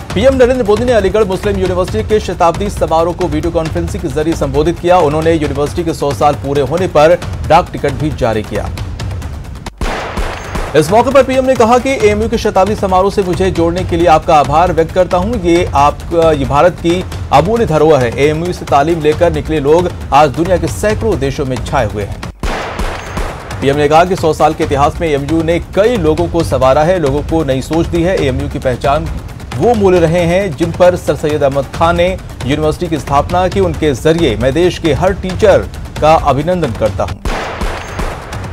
PM Narendra Modi ने अलीगढ़ मुस्लिम university के शताब्दी समारोह को वीडियो कॉन्फ्रेंसिंग के जरिए संबोधित किया। उन्होंने यूनिवर्सिटी के 100 साल पूरे होने पर डाक टिकट भी जारी किया। इस मौके पर पीएम ने कहा कि एएमयू के शताब्दी समारोह से मुझे जोड़ने के लिए आपका आभार व्यक्त करता हूं। ये भारत की अमूल्य धरोहर है। एएमयू से तालीम लेकर निकले लोग आज दुनिया के सैकड़ों देशों में छाए हुए हैं। पीएम ने कहा कि 100 साल के इतिहास में एएमयू ने कई लोगों को संवारा है, लोगों को नई सोच दी है। एएमयू की पहचान वो मूल्य रहे हैं जिन पर सर सैयद अहमद खान ने यूनिवर्सिटी की स्थापना की। उनके जरिए मैं देश के हर टीचर का अभिनंदन करता हूं।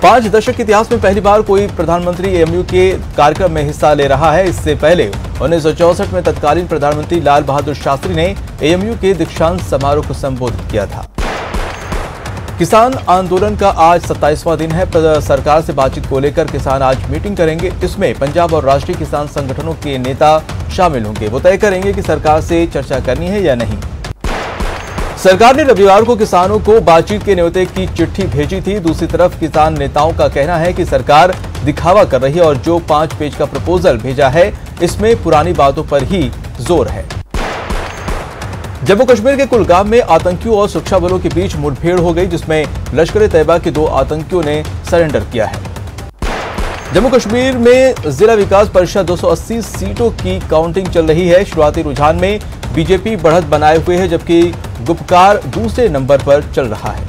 5 दशक के इतिहास में पहली बार कोई प्रधानमंत्री एएमयू के कार्यक्रम में हिस्सा ले रहा है। इससे पहले 1964 में तत्कालीन प्रधानमंत्री लाल बहादुर शास्त्री ने एएमयू के दीक्षांत समारोह को संबोधित किया था। किसान आंदोलन का आज 27वां दिन है। सरकार से बातचीत को लेकर किसान आज मीटिंग करेंगे। इसमें पंजाब और राष्ट्रीय किसान संगठनों के नेता शामिल होंगे। वो तय करेंगे कि सरकार से चर्चा करनी है या नहीं। सरकार ने रविवार को किसानों को बातचीत के न्योते की चिट्ठी भेजी थी। दूसरी तरफ किसान नेताओं का कहना है कि सरकार दिखावा कर रही है और जो 5 पेज का प्रपोजल भेजा है इसमें पुरानी बातों पर ही जोर है। जम्मू कश्मीर के कुलगाम में आतंकियों और सुरक्षा बलों के बीच मुठभेड़ हो गई, जिसमें लश्कर-ए-तैयबा के 2 आतंकियों ने सरेंडर किया है। जम्मू कश्मीर में जिला विकास परिषद 280 सीटों की काउंटिंग चल रही है। शुरुआती रुझान में बीजेपी बढ़त बनाए हुए है, जबकि गुपकार दूसरे नंबर पर चल रहा है।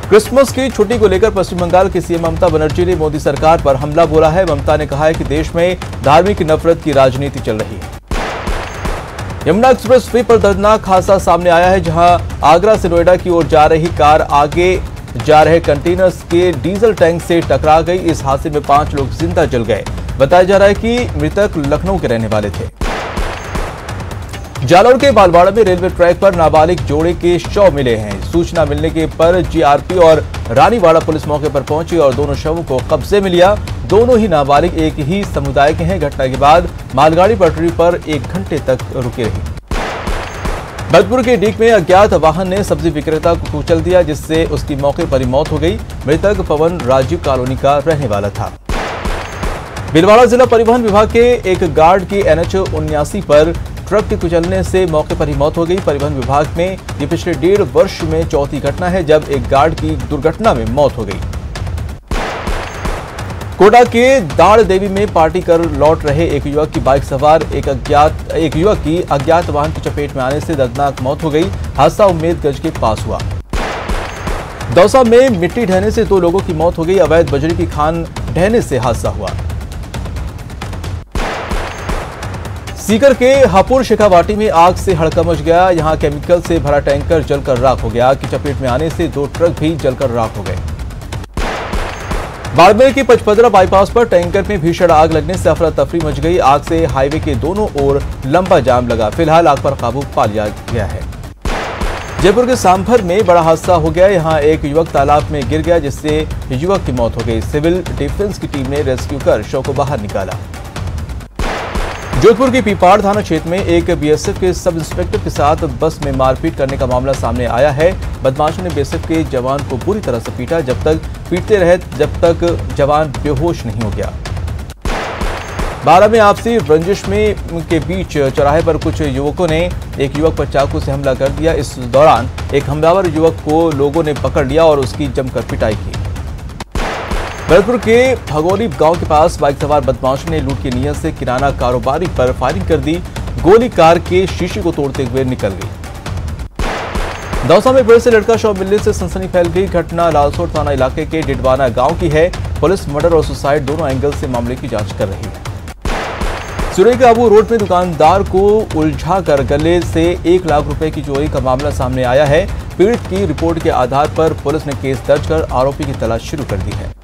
क्रिसमस की छुट्टी को लेकर पश्चिम बंगाल की सीएम ममता बनर्जी ने मोदी सरकार पर हमला बोला है। ममता ने कहा है कि देश में धार्मिक नफरत की राजनीति चल रही है। यमुना एक्सप्रेस वे पर दर्दनाक हादसा सामने आया है, जहां आगरा से नोएडा की ओर जा रही कार आगे जा रहे कंटेनर्स के डीजल टैंक से टकरा गई। इस हादसे में 5 लोग जिंदा जल गए। बताया जा रहा है कि मृतक लखनऊ के रहने वाले थे। जालौर के बालवाड़ा में रेलवे ट्रैक पर नाबालिग जोड़े के शव मिले हैं। सूचना मिलने के पर जीआरपी और रानीवाड़ा पुलिस मौके पर पहुंची और दोनों शवों को कब्जे में लिया। दोनों ही नाबालिग एक ही समुदाय के हैं। घटना के बाद मालगाड़ी पटरी पर 1 घंटे तक रुकी रही। भरतपुर के डीग में अज्ञात वाहन ने सब्जी विक्रेता को कुचल दिया, जिससे उसकी मौके पर ही मौत हो गई। मृतक पवन राजीव कॉलोनी का रहने वाला था। भीलवाड़ा जिला परिवहन विभाग के एक गार्ड की NH 79 पर ट्रक के कुचलने से मौके पर ही मौत हो गई। परिवहन विभाग में ये पिछले 1.5 वर्ष में चौथी घटना है जब एक गार्ड की दुर्घटना में मौत हो गई। कोटा के दाड़ देवी में पार्टी कर लौट रहे एक युवक की बाइक सवार एक युवक की अज्ञात वाहन की चपेट में आने से दर्दनाक मौत हो गई। हादसा उम्मेदगंज के पास हुआ। दौसा में मिट्टी ढहने से 2 लोगों की मौत हो गई। अवैध बजरी की खान ढहने से हादसा हुआ। सीकर के हापुड़ शेखावाटी में आग से हड़कंप मच गया। यहां केमिकल से भरा टैंकर जलकर राख हो गया। आग की चपेट में आने से 2 ट्रक भी जलकर राख हो गए। बाड़मेर के पचपदरा बाईपास पर टैंकर में भीषण आग लगने से अफरा तफरी मच गई। आग से हाईवे के दोनों ओर लंबा जाम लगा। फिलहाल आग पर काबू पा लिया गया है। जयपुर के सांभर में बड़ा हादसा हो गया। यहां एक युवक तालाब में गिर गया, जिससे युवक की मौत हो गई। सिविल डिफेंस की टीम ने रेस्क्यू कर शव को बाहर निकाला। जोधपुर की पीपाड़ थाना क्षेत्र में एक बीएसएफ के सब इंस्पेक्टर के साथ बस में मारपीट करने का मामला सामने आया है। बदमाशों ने बीएसएफ के जवान को बुरी तरह से पीटा, पीटते रहे जब तक जवान बेहोश नहीं हो गया। बारा में आपसी रंजिश के बीच चौराहे पर कुछ युवकों ने एक युवक पर चाकू से हमला कर दिया। इस दौरान एक हमलावर युवक को लोगों ने पकड़ लिया और उसकी जमकर पिटाई की। भरतपुर के भगोली गांव के पास बाइक सवार बदमाशों ने लूट की नीयत से किराना कारोबारी पर फायरिंग कर दी। गोली कार के शीशे को तोड़ते हुए निकल गई। दौसा में पेड़ से लड़का शव मिलने से सनसनी फैल गई। घटना लालसोट थाना इलाके के डिडवाना गांव की है। पुलिस मर्डर और सुसाइड दोनों एंगल से मामले की जांच कर रही है। सुरई के आबू रोड में दुकानदार को उलझाकर गले से 1 लाख रुपए की चोरी का मामला सामने आया है। पीड़ित की रिपोर्ट के आधार पर पुलिस ने केस दर्ज कर आरोपी की तलाश शुरू कर दी है।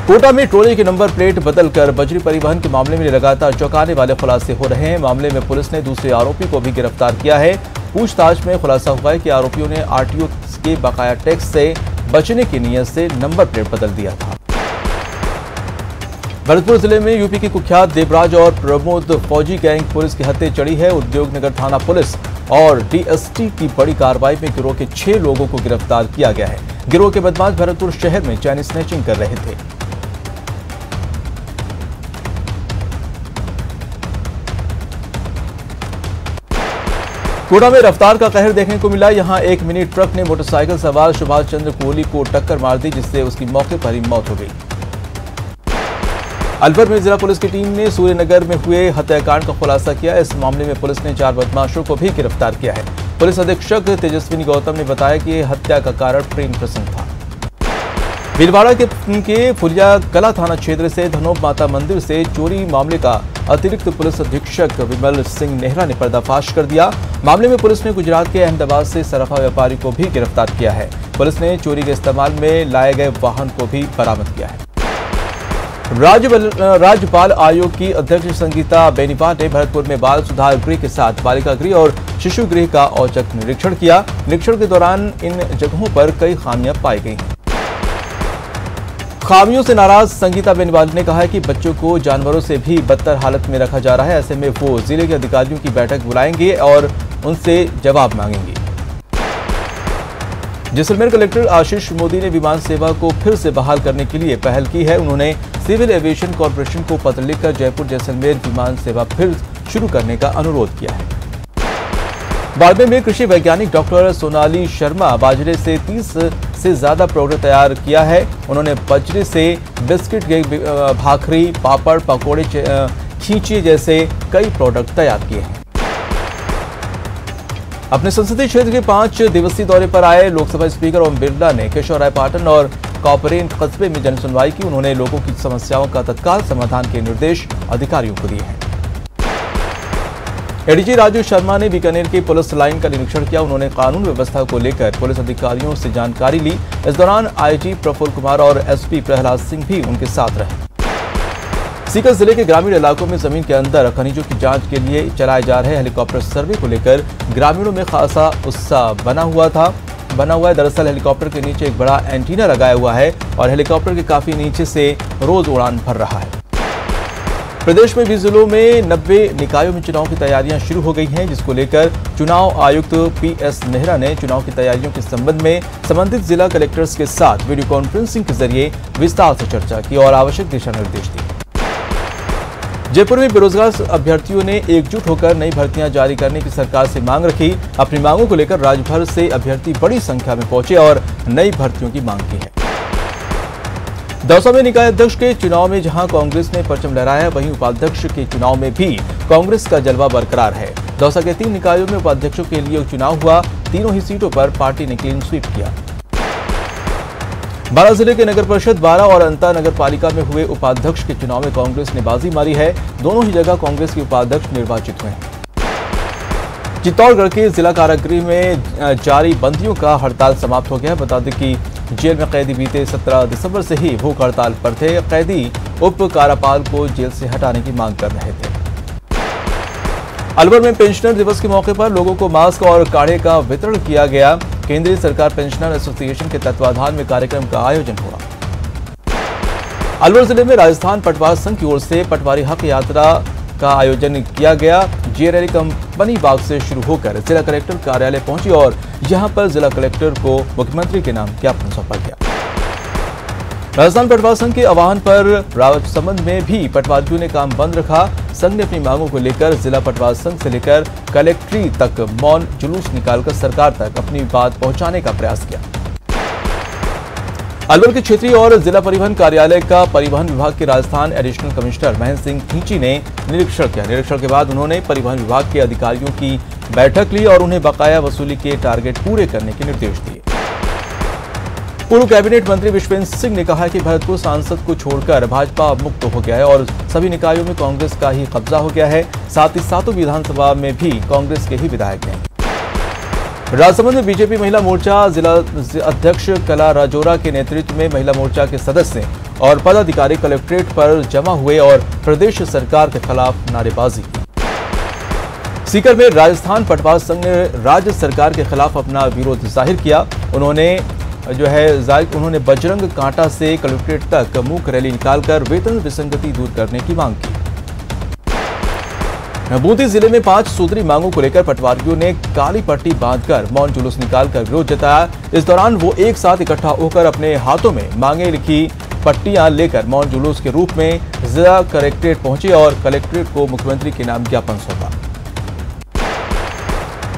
कोटा में ट्रोले की नंबर प्लेट बदलकर बजरी परिवहन के मामले में लगातार चौंकाने वाले खुलासे हो रहे हैं। मामले में पुलिस ने दूसरे आरोपी को भी गिरफ्तार किया है। पूछताछ में खुलासा हुआ है कि आरोपियों ने आरटीओ के बकाया टैक्स से बचने की नीयत से नंबर प्लेट बदल दिया था। भरतपुर जिले में यूपी की कुख्यात देवराज और प्रमोद फौजी गैंग पुलिस के हत्थे चढ़ी है। उद्योगनगर थाना पुलिस और डीएसटी की बड़ी कार्रवाई में गिरोह के 6 लोगों को गिरफ्तार किया गया है। गिरोह के बदमाश भरतपुर शहर में चैन स्नैचिंग कर रहे थे। कोटा में रफ्तार का कहर देखने को मिला। यहां एक मिनी ट्रक ने मोटरसाइकिल सवार सुभाष चंद्र कोहली को टक्कर मार दी, जिससे उसकी मौके पर ही मौत हो गई। अलवर में जिला पुलिस की टीम ने सूर्यनगर में हुए हत्याकांड का खुलासा किया। इस मामले में पुलिस ने 4 बदमाशों को भी गिरफ्तार किया है। पुलिस अधीक्षक तेजस्विनी गौतम ने बताया कि हत्या का कारण प्रेम प्रसंग था। भीलवाड़ा के फुलिया कला थाना क्षेत्र से धनोब माता मंदिर से चोरी मामले का अतिरिक्त पुलिस अधीक्षक विमल सिंह नेहरा ने पर्दाफाश कर दिया। मामले में पुलिस ने गुजरात के अहमदाबाद से सराफा व्यापारी को भी गिरफ्तार किया है। पुलिस ने चोरी के इस्तेमाल में लाए गए वाहन को भी बरामद किया है। राज्यपाल आयोग की अध्यक्ष संगीता बेनीवाल ने भरतपुर में बाल सुधार गृह के साथ बालिका गृह और शिशु गृह का औचक निरीक्षण किया। निरीक्षण के दौरान इन जगहों पर कई खामियां पाई गई। खामियों से नाराज संगीता बेनीवाल ने कहा है कि बच्चों को जानवरों से भी बदतर हालत में रखा जा रहा है। ऐसे में वो जिले के अधिकारियों की बैठक बुलाएंगे और उनसे जवाब मांगेंगे। जैसलमेर कलेक्टर आशीष मोदी ने विमान सेवा को फिर से बहाल करने के लिए पहल की है। उन्होंने सिविल एविएशन कॉर्पोरेशन को पत्र लिखकर जयपुर जैसलमेर विमान सेवा फिर शुरू करने का अनुरोध किया है। बाड़मेर में कृषि वैज्ञानिक डॉक्टर सोनाली शर्मा बाजरे से 30 से ज्यादा प्रोडक्ट तैयार किया है। उन्होंने बाजरे से बिस्किट, भाखरी, पापड़, पकौड़े, खींची जैसे कई प्रोडक्ट तैयार किए हैं। अपने संसदीय क्षेत्र के 5 दिवसीय दौरे पर आए लोकसभा स्पीकर ओम बिरला ने केशवरायपाटन और कॉपरेन कस्बे में जनसुनवाई की। उन्होंने लोगों की समस्याओं का तत्काल समाधान के निर्देश अधिकारियों को दिए हैं। एडीजी राजू शर्मा ने बीकानेर की पुलिस लाइन का निरीक्षण किया। उन्होंने कानून व्यवस्था को लेकर पुलिस अधिकारियों से जानकारी ली। इस दौरान आईजी प्रफुल्ल कुमार और एसपी प्रहलाद सिंह भी उनके साथ रहे। सीकर जिले के ग्रामीण इलाकों में जमीन के अंदर खनिजों की जांच के लिए चलाए जा रहे हेलीकॉप्टर सर्वे को लेकर ग्रामीणों में खासा उत्साह बना हुआ है। दरअसल हेलीकॉप्टर के नीचे एक बड़ा एंटीना लगाया हुआ है और हेलीकॉप्टर के काफी नीचे से रोज उड़ान भर रहा है। प्रदेश में 20 जिलों में 90 निकायों में चुनाव की तैयारियां शुरू हो गई हैं, जिसको लेकर चुनाव आयुक्त पीएस नेहरा ने चुनाव की तैयारियों के संबंध में संबंधित जिला कलेक्टर्स के साथ वीडियो कॉन्फ्रेंसिंग के जरिए विस्तार से चर्चा की और आवश्यक दिशा निर्देश दिए। जयपुर में बेरोजगार अभ्यर्थियों ने एकजुट होकर नई भर्तियां जारी करने की सरकार से मांग रखी। अपनी मांगों को लेकर राज्य भर से अभ्यर्थी बड़ी संख्या में पहुंचे और नई भर्तियों की मांग की है। दौसा में निकाय अध्यक्ष के चुनाव में जहां कांग्रेस ने परचम लहराया, वहीं उपाध्यक्ष के चुनाव में भी कांग्रेस का जलवा बरकरार है। दौसा के 3 निकायों में उपाध्यक्षों के लिए चुनाव हुआ। तीनों ही सीटों पर पार्टी ने क्लीन स्वीप किया। बारां जिले के नगर परिषद बारां और अंता नगर पालिका में हुए उपाध्यक्ष के चुनाव में कांग्रेस ने बाजी मारी है। दोनों ही जगह कांग्रेस के उपाध्यक्ष निर्वाचित हुए हैं। चित्तौड़गढ़ के जिला कारागृह में जारी बंदियों का हड़ताल समाप्त हो गया। बता दें कि जेल में कैदी बीते 17 दिसंबर से ही भूख हड़ताल पर थे। कैदी उप कारापाल को जेल से हटाने की मांग कर रहे थे। अलवर में पेंशनर दिवस के मौके पर लोगों को मास्क और काढ़े का वितरण किया गया। केंद्रीय सरकार पेंशनर एसोसिएशन के तत्वाधान में कार्यक्रम का आयोजन हुआ। अलवर जिले में राजस्थान पटवार संघ की ओर से पटवारी हक यात्रा का आयोजन किया गया। ये रैली कंपनी बाग से शुरू होकर जिला कलेक्टर कार्यालय पहुंची और यहां पर जिला कलेक्टर को मुख्यमंत्री के नाम ज्ञापन सौंपा गया। राजस्थान पटवार संघ के आह्वान पर राजसमंद में भी पटवारियों ने काम बंद रखा। संघ ने अपनी मांगों को लेकर जिला पटवार संघ से लेकर कलेक्ट्री तक मौन जुलूस निकालकर सरकार तक अपनी बात पहुंचाने का प्रयास किया। अलवर के क्षेत्रीय और जिला परिवहन कार्यालय का परिवहन विभाग के राजस्थान एडिशनल कमिश्नर महेंद्र सिंह खींची ने निरीक्षण किया। निरीक्षण के बाद उन्होंने परिवहन विभाग के अधिकारियों की बैठक ली और उन्हें बकाया वसूली के टारगेट पूरे करने के निर्देश दिए। पूर्व कैबिनेट मंत्री विश्वेंद्र सिंह ने कहा कि भरतपुर सांसद को छोड़कर भाजपा मुक्त हो गया है और सभी निकायों में कांग्रेस का ही कब्जा हो गया है। साथ ही सातों विधानसभा में भी कांग्रेस के ही विधायक हैं। राजसमंद में बीजेपी महिला मोर्चा जिला अध्यक्ष कला राजौरा के नेतृत्व में महिला मोर्चा के सदस्य और पदाधिकारी कलेक्ट्रेट पर जमा हुए और प्रदेश सरकार के खिलाफ नारेबाजी की। सीकर में राजस्थान पटवार संघ ने राज्य सरकार के खिलाफ अपना विरोध जाहिर किया। उन्होंने बजरंग कांटा से कलेक्ट्रेट तक मूक रैली निकालकर वेतन विसंगति दूर करने की मांग की। बूंदी जिले में 5 सूत्री मांगों को लेकर पटवारियों ने काली पट्टी बांधकर मौन जुलूस निकालकर विरोध जताया। इस दौरान वो एक साथ इकट्ठा होकर अपने हाथों में मांगे लिखी पट्टियां लेकर मौन जुलूस के रूप में जिला कलेक्ट्रेट पहुंचे और कलेक्ट्रेट को मुख्यमंत्री के नाम ज्ञापन सौंपा।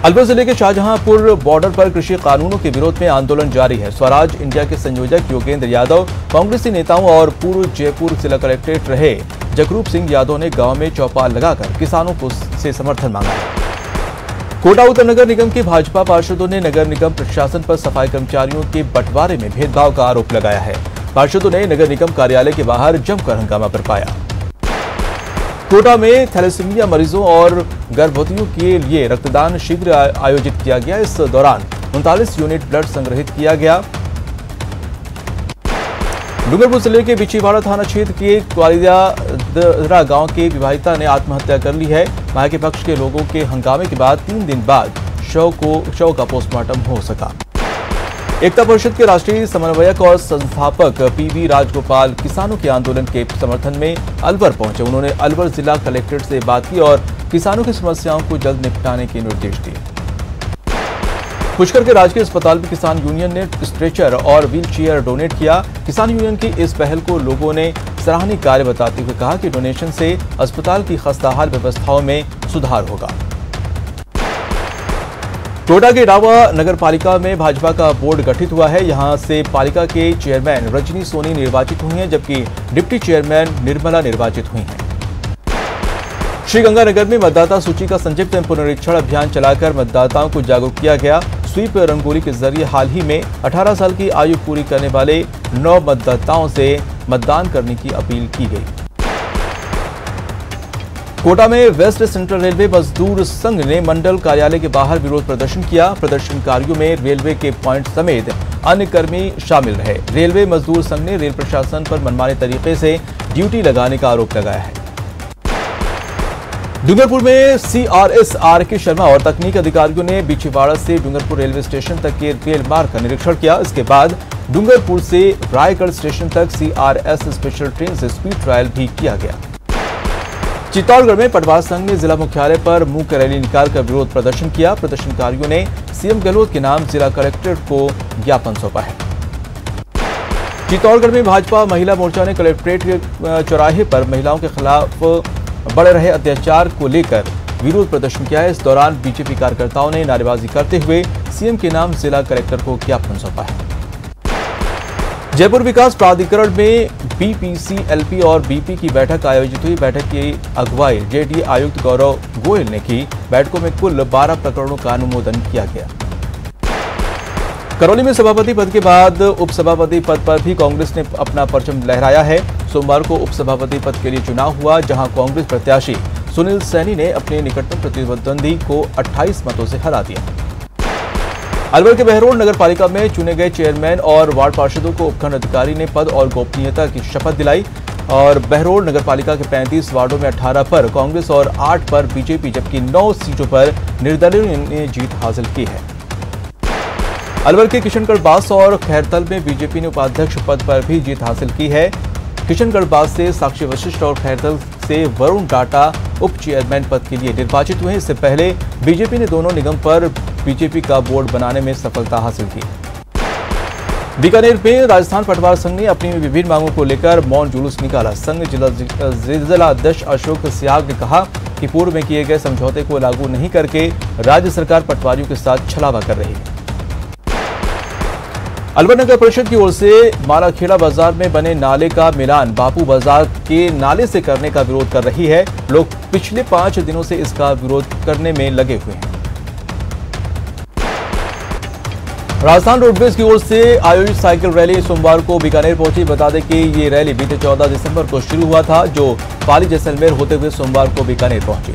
अलवर जिले के शाहजहांपुर बॉर्डर पर कृषि कानूनों के विरोध में आंदोलन जारी है। स्वराज इंडिया के संयोजक योगेंद्र यादव, कांग्रेसी नेताओं और पूर्व जयपुर जिला कलेक्टर रहे जगरूप सिंह यादव ने गांव में चौपाल लगाकर किसानों को से समर्थन मांगा है। कोटा उत्तर नगर निगम के भाजपा पार्षदों ने नगर निगम प्रशासन पर सफाई कर्मचारियों के बंटवारे में भेदभाव का आरोप लगाया है। पार्षदों ने नगर निगम कार्यालय के बाहर जमकर हंगामा बरपाया। कोटा में थैलेसीमिया मरीजों और गर्भवतियों के लिए रक्तदान शिविर आयोजित किया गया। इस दौरान 39 यूनिट ब्लड संग्रहित किया गया। डूंगरपुर जिले के बिछीवाड़ा थाना क्षेत्र के क्वालिया गांव के विवाहिता ने आत्महत्या कर ली है। मां के पक्ष के लोगों के हंगामे के बाद 3 दिन बाद शव का पोस्टमार्टम हो सका। एकता परिषद के राष्ट्रीय समन्वयक और संस्थापक पीवी राजगोपाल किसानों के आंदोलन के समर्थन में अलवर पहुंचे। उन्होंने अलवर जिला कलेक्टर से बात की और किसानों की समस्याओं को जल्द निपटाने के निर्देश दिए। पुष्कर के राजकीय अस्पताल में किसान यूनियन ने स्ट्रेचर और व्हील चेयर डोनेट किया। किसान यूनियन की इस पहल को लोगों ने सराहनीय कार्य बताते हुए कहा कि डोनेशन से अस्पताल की खस्ताहाल व्यवस्थाओं में सुधार होगा। कोटा के इटावा नगर पालिका में भाजपा का बोर्ड गठित हुआ है। यहां से पालिका के चेयरमैन रजनी सोनी निर्वाचित हुई हैं, जबकि डिप्टी चेयरमैन निर्मला निर्वाचित हुई हैं। श्रीगंगानगर में मतदाता सूची का संक्षिप्त पुनरीक्षण अभियान चलाकर मतदाताओं को जागरूक किया गया। स्वीप रंगोली के जरिए हाल ही में 18 साल की आयु पूरी करने वाले 9 मतदाताओं से मतदान करने की अपील की गई। कोटा में वेस्ट सेंट्रल रेलवे मजदूर संघ ने मंडल कार्यालय के बाहर विरोध प्रदर्शन किया। प्रदर्शनकारियों में रेलवे के पॉइंट समेत अन्य कर्मी शामिल रहे। रेलवे मजदूर संघ ने रेल प्रशासन पर मनमाने तरीके से ड्यूटी लगाने का आरोप लगाया है। डूंगरपुर में CRS RK शर्मा और तकनीक अधिकारियों ने बिछीवाड़ा से डूंगरपुर रेलवे स्टेशन तक के रेल मार्ग का निरीक्षण किया। इसके बाद डूंगरपुर से रायगढ़ स्टेशन तक CRS स्पेशल ट्रेन से स्पीड ट्रायल भी किया गया। चित्तौड़गढ़ में पटवार संघ ने जिला मुख्यालय पर मूक रैली निकालकर विरोध प्रदर्शन किया। प्रदर्शनकारियों ने सीएम गहलोत के नाम जिला कलेक्टर को ज्ञापन सौंपा है। चित्तौड़गढ़ में भाजपा महिला मोर्चा ने कलेक्ट्रेट के चौराहे पर महिलाओं के खिलाफ बढ़ रहे अत्याचार को लेकर विरोध प्रदर्शन किया है। इस दौरान बीजेपी कार्यकर्ताओं ने नारेबाजी करते हुए सीएम के नाम जिला कलेक्टर को ज्ञापन सौंपा है। जयपुर विकास प्राधिकरण में BPCLP और BP की बैठक आयोजित हुई। बैठक की अगुवाई JDA आयुक्त गौरव गोयल ने की। बैठकों में कुल 12 प्रकरणों का अनुमोदन किया गया। करौली में सभापति पद के बाद उपसभापति पद पर भी कांग्रेस ने अपना परचम लहराया है। सोमवार को उपसभापति पद के लिए चुनाव हुआ, जहां कांग्रेस प्रत्याशी सुनील सैनी ने अपने निकटतम प्रतिद्वंदी को 28 मतों से हरा दिया। अलवर के बहरोड नगर पालिका में चुने गए चेयरमैन और वार्ड पार्षदों को उपखंड अधिकारी ने पद और गोपनीयता की शपथ दिलाई। और बहरोड नगर पालिका के 35 वार्डों में 18 पर कांग्रेस और 8 पर बीजेपी, जबकि 9 सीटों पर निर्दलीय ने जीत हासिल की है। अलवर के किशनगढ़ बास और खैरतल में बीजेपी ने उपाध्यक्ष पद पर भी जीत हासिल की है। किशनगढ़ बास से साक्षी वशिष्ठ और खैरतल से वरुण टाटा उप चेयरमैन पद के लिए निर्वाचित हुए। इससे पहले बीजेपी ने दोनों निगम पर बीजेपी का बोर्ड बनाने में सफलता हासिल की। बीकानेर में राजस्थान पटवार संघ ने अपनी विभिन्न मांगों को लेकर मौन जुलूस निकाला। संघ जिला अध्यक्ष अशोक सियाग ने कहा कि पूर्व में किए गए समझौते को लागू नहीं करके राज्य सरकार पटवारियों के साथ छलावा कर रही है। अलवर नगर परिषद की ओर से मालाखेड़ा बाजार में बने नाले का मिलान बापू बाजार के नाले से करने का विरोध कर रही है। लोग पिछले 5 दिनों से इसका विरोध करने में लगे हुए हैं। राजस्थान रोडवेज की ओर से आयोजित साइकिल रैली सोमवार को बीकानेर पहुंची। बता दें कि ये रैली बीते 14 दिसंबर को शुरू हुआ था, जो पाली जैसलमेर होते हुए सोमवार को बीकानेर पहुंची।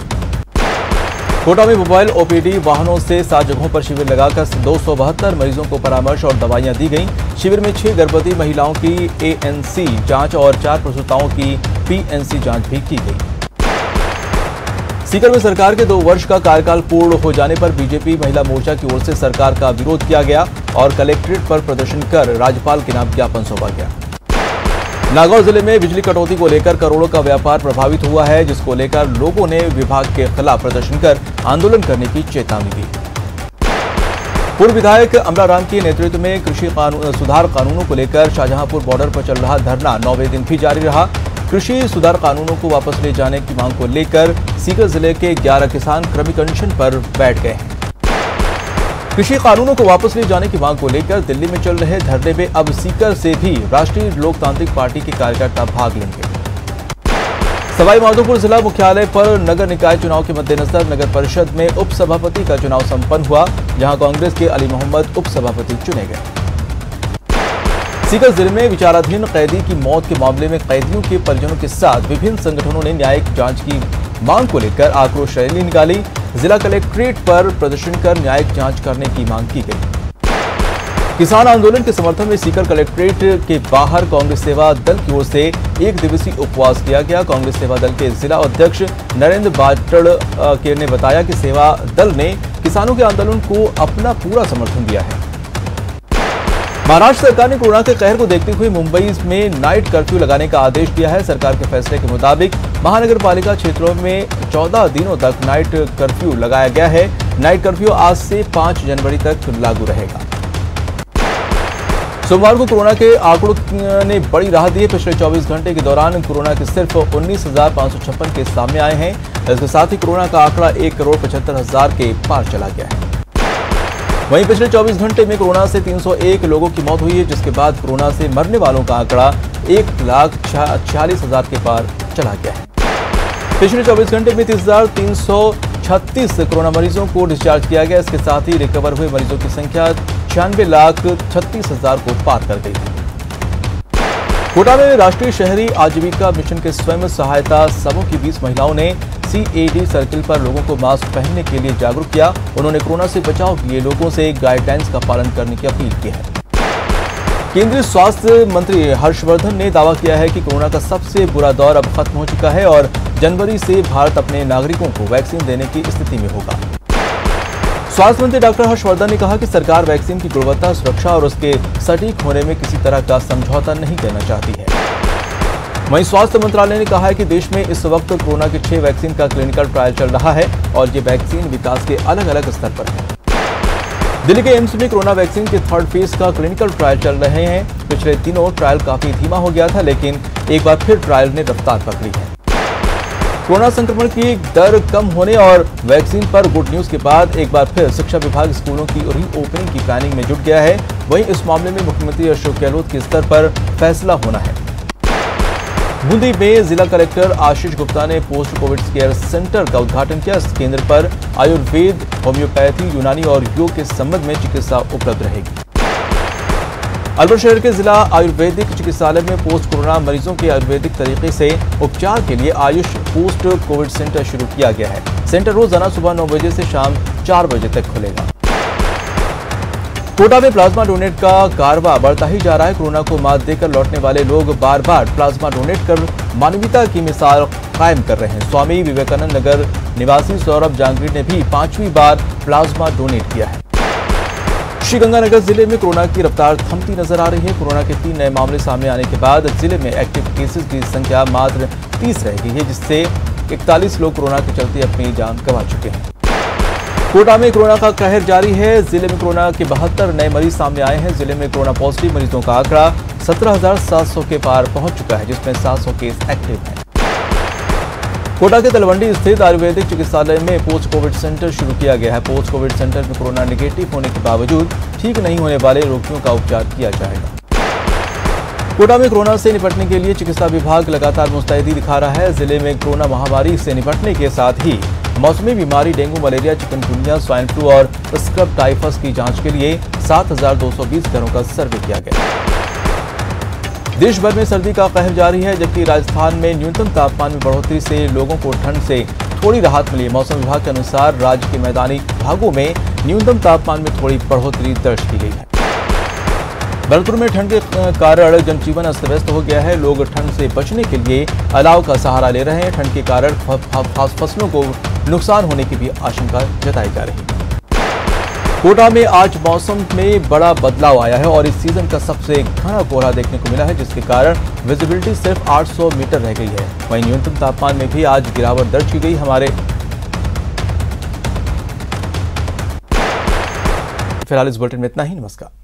कोटा में मोबाइल OPD वाहनों से 7 जगहों पर शिविर लगाकर 272 मरीजों को परामर्श और दवाइयां दी गईं। शिविर में 6 गर्भवती महिलाओं की ANC जांच और 4 प्रसूताओं की PNC जांच भी की गई। सीकर में सरकार के 2 वर्ष का कार्यकाल पूर्ण हो जाने पर बीजेपी महिला मोर्चा की ओर से सरकार का विरोध किया गया और कलेक्ट्रेट पर प्रदर्शन कर राज्यपाल के नाम ज्ञापन सौंपा गया। नागौर जिले में बिजली कटौती को लेकर करोड़ों का व्यापार प्रभावित हुआ है, जिसको लेकर लोगों ने विभाग के खिलाफ प्रदर्शन कर आंदोलन करने की चेतावनी दी। पूर्व विधायक अमलाराम के नेतृत्व में कृषि सुधार कानूनों को लेकर शाहजहांपुर बॉर्डर पर चल रहा धरना 9वें दिन भी जारी रहा। कृषि सुधार कानूनों को वापस ले जाने की मांग को लेकर सीकर जिले के 11 किसान क्रमिक अनशन पर बैठ गए हैं। कृषि कानूनों को वापस ले जाने की मांग को लेकर दिल्ली में चल रहे धरने में अब सीकर से भी राष्ट्रीय लोकतांत्रिक पार्टी के कार्यकर्ता भाग लेंगे। सवाईमाधोपुर जिला मुख्यालय पर नगर निकाय चुनाव के मद्देनजर नगर परिषद में उपसभापति का चुनाव संपन्न हुआ, जहां कांग्रेस के अली मोहम्मद उपसभापति चुने गए। सीकर जिले में विचाराधीन कैदी की मौत के मामले में कैदियों के परिजनों के साथ विभिन्न संगठनों ने न्यायिक जांच की मांग को लेकर आक्रोश रैली निकाली। जिला कलेक्ट्रेट पर प्रदर्शन कर न्यायिक जांच करने की मांग की गई। किसान आंदोलन के समर्थन में सीकर कलेक्ट्रेट के बाहर कांग्रेस सेवा दल की ओर से एक दिवसीय उपवास किया गया। कांग्रेस सेवा दल के जिला अध्यक्ष नरेंद्र बाटड़ ने बताया कि सेवा दल ने किसानों के आंदोलन को अपना पूरा समर्थन दिया है। महाराष्ट्र सरकार ने कोरोना के कहर को देखते हुए मुंबई में नाइट कर्फ्यू लगाने का आदेश दिया है। सरकार के फैसले के मुताबिक महानगर पालिका क्षेत्रों में 14 दिनों तक नाइट कर्फ्यू लगाया गया है। नाइट कर्फ्यू आज से 5 जनवरी तक लागू रहेगा। सोमवार को कोरोना के आंकड़ों ने बड़ी राहत दी है। पिछले 24 घंटे के दौरान कोरोना के सिर्फ 19,556 केस सामने आए हैं। इसके साथ ही कोरोना का आंकड़ा 1,75,00,000 के पार चला गया है। वहीं पिछले 24 घंटे में कोरोना से 301 लोगों की मौत हुई है, जिसके बाद कोरोना से मरने वालों का आंकड़ा 1,46,000 के पार चला गया है। पिछले 24 घंटे में 30,336 कोरोना मरीजों को डिस्चार्ज किया गया। इसके साथ ही रिकवर हुए मरीजों की संख्या 96,36,000 को पार कर गई है। कोटा में राष्ट्रीय शहरी आजीविका मिशन के स्वयं सहायता समूह की 20 महिलाओं ने CAD सर्किल पर लोगों को मास्क पहनने के लिए जागरूक किया। उन्होंने कोरोना से बचाव के लिए लोगों से गाइडलाइंस का पालन करने की अपील की है। केंद्रीय स्वास्थ्य मंत्री हर्षवर्धन ने दावा किया है कि कोरोना का सबसे बुरा दौर अब खत्म हो चुका है और जनवरी से भारत अपने नागरिकों को वैक्सीन देने की स्थिति में होगा। स्वास्थ्य मंत्री डॉक्टर हर्षवर्धन ने कहा कि सरकार वैक्सीन की गुणवत्ता, सुरक्षा और उसके सटीक होने में किसी तरह का समझौता नहीं करना चाहती है। वहीं स्वास्थ्य मंत्रालय ने कहा है कि देश में इस वक्त कोरोना के 6 वैक्सीन का क्लिनिकल ट्रायल चल रहा है और ये वैक्सीन विकास के अलग अलग स्तर पर है। दिल्ली के एम्स में कोरोना वैक्सीन के 3rd फेज का क्लिनिकल ट्रायल चल रहे हैं। पिछले दिनों ट्रायल काफी धीमा हो गया था, लेकिन एक बार फिर ट्रायल ने रफ्तार पकड़ी है। कोरोना संक्रमण की दर कम होने और वैक्सीन पर गुड न्यूज के बाद एक बार फिर शिक्षा विभाग स्कूलों की रीओपनिंग की प्लानिंग में जुट गया है। वहीं इस मामले में मुख्यमंत्री अशोक गहलोत के स्तर पर फैसला होना है। बूंदी में जिला कलेक्टर आशीष गुप्ता ने पोस्ट कोविड केयर सेंटर का उद्घाटन किया। इस केंद्र पर आयुर्वेद, होम्योपैथी, यूनानी और योग के संबंध में चिकित्सा उपलब्ध रहेगी। अलवर शहर के जिला आयुर्वेदिक चिकित्सालय में पोस्ट कोरोना मरीजों के आयुर्वेदिक तरीके से उपचार के लिए आयुष पोस्ट कोविड सेंटर शुरू किया गया है। सेंटर रोजाना सुबह 9 बजे से शाम 4 बजे तक खुलेगा। कोटा में प्लाज्मा डोनेट का कारवां बढ़ता ही जा रहा है। कोरोना को मात देकर लौटने वाले लोग बार बार प्लाज्मा डोनेट कर मानवीयता की मिसाल कायम कर रहे हैं। स्वामी विवेकानंद नगर निवासी सौरभ जांगीर ने भी 5वीं बार प्लाज्मा डोनेट किया है। श्रीगंगानगर जिले में कोरोना की रफ्तार थमती नजर आ रही है। कोरोना के 3 नए मामले सामने आने के बाद जिले में एक्टिव केसेस की संख्या मात्र 30 रह गई है, जिससे 41 लोग कोरोना के चलते अपनी जान गंवा चुके हैं। कोटा में कोरोना का कहर जारी है। जिले में कोरोना के 72 नए मरीज सामने आए हैं। जिले में कोरोना पॉजिटिव मरीजों का आंकड़ा 17,700 के पार पहुंच चुका है, जिसमें 700 केस एक्टिव हैं। कोटा के तलवंडी स्थित आयुर्वेदिक चिकित्सालय में पोस्ट कोविड सेंटर शुरू किया गया है। पोस्ट कोविड सेंटर में कोरोना नेगेटिव होने के बावजूद ठीक नहीं होने वाले रोगियों का उपचार किया जाएगा। कोटा में कोरोना से निपटने के लिए चिकित्सा विभाग लगातार मुस्तैदी दिखा रहा है। जिले में कोरोना महामारी से निपटने के साथ ही मौसमी बीमारी dengue, malaria, chikungunya, swine flu और स्क्रब टाइफस की जांच के लिए 7,220 घरों का सर्वे किया गया। देश भर में सर्दी का कहर जारी है, जबकि राजस्थान में न्यूनतम तापमान में बढ़ोतरी से लोगों को ठंड से थोड़ी राहत मिली। मौसम विभाग के अनुसार राज्य के मैदानी भागों में न्यूनतम तापमान में थोड़ी बढ़ोतरी दर्ज की गई है। भरतपुर में ठंड के कारण जनजीवन अस्त व्यस्त हो गया है। लोग ठंड से बचने के लिए अलाव का सहारा ले रहे हैं। ठंड के कारण फसलों को नुकसान होने की भी आशंका जताई जा रही है। कोटा में आज मौसम में बड़ा बदलाव आया है और इस सीजन का सबसे घना कोहरा देखने को मिला है, जिसके कारण विजिबिलिटी सिर्फ 800 मीटर रह गई है। वहीं न्यूनतम तापमान में भी आज गिरावट दर्ज की गई। फिलहाल इस बुलेटिन में इतना ही। नमस्कार।